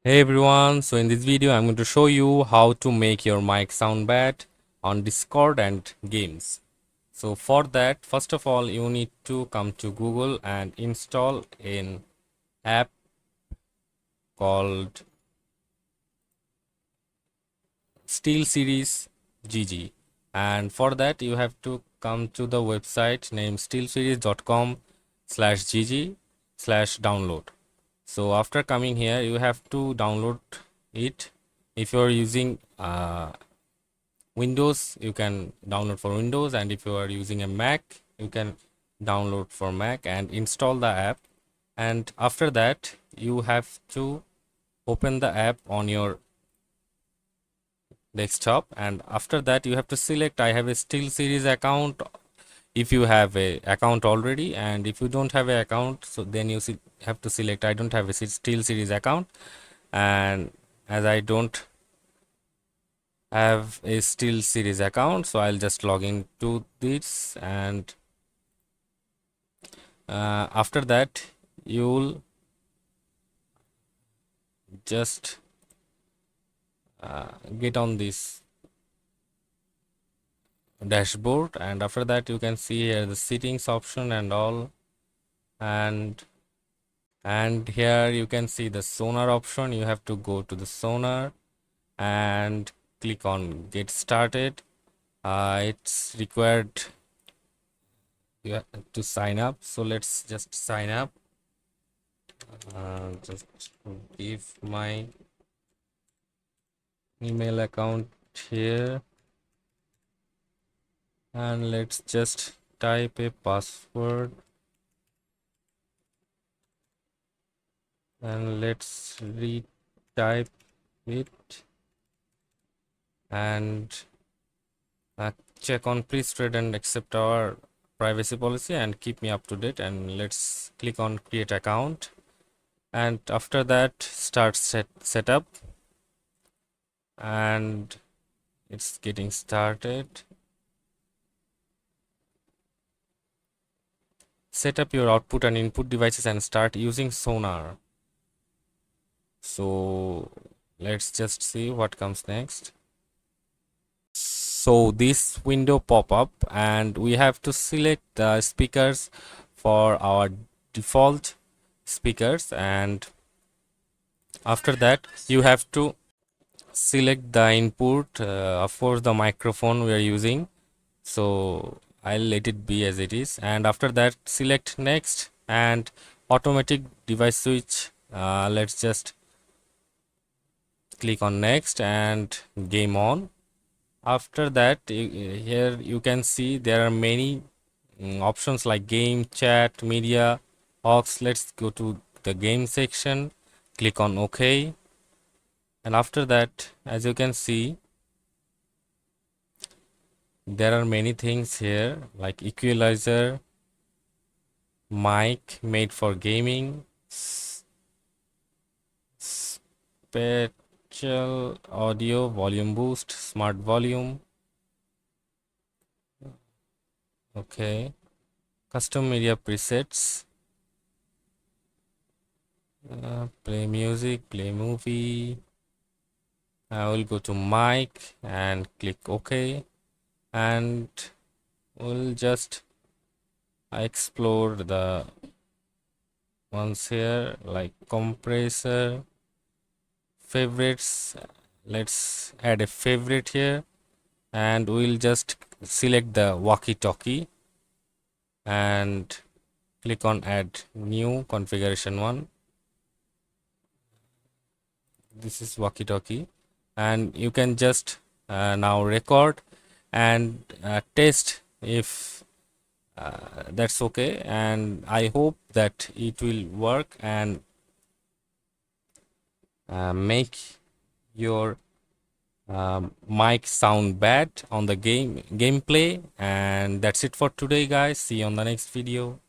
Hey everyone, so in this video I'm going to show you how to make your mic sound bad on Discord and games. So for that, first of all, you need to come to Google and install an app called SteelSeries GG. And for that you have to come to the website named steelseries.com/gg/download. So after coming here, you have to download it. If you're using Windows, you can download for Windows, and if you are using a Mac, you can download for Mac and install the app. And after that, you have to open the app on your desktop, and after that you have to select I have a SteelSeries account if you have a account already, and if you don't have a account, so then you have to select I don't have a SteelSeries account. And as I don't have a SteelSeries account, so I'll just log into this, and after that you'll just get on this dashboard, and after that you can see here the settings option and all, and here you can see the sonar option. You have to go to the sonar and click on get started. It's required you have to sign up, so let's just sign up. Just give my email account here, and let's just type a password, and let's retype it, and check on please trade and accept our privacy policy and keep me up to date, and let's click on create account, and after that start setup, and it's getting started. Set up your output and input devices and start using sonar. So let's just see what comes next. So this window pop up, and we have to select the speakers for our default speakers, and after that you have to select the input, of course the microphone we are using, so I'll let it be as it is, and after that select next and automatic device switch. Let's just click on next and game on. After that here you can see there are many options like game, chat, media, aux. Let's go to the game section, click on OK, and after that as you can see there are many things here like equalizer, mic made for gaming, spatial audio, volume boost, smart volume, okay, custom media presets, play music, play movie. I will go to mic and click OK, and we'll just explore the ones here like compressor, favorites. Let's add a favorite here, and we'll just select the walkie-talkie and click on add new configuration one. This is walkie-talkie, and you can just now record and test if that's okay, and I hope that it will work and make your mic sound bad on the gameplay. And that's it for today guys, see you on the next video.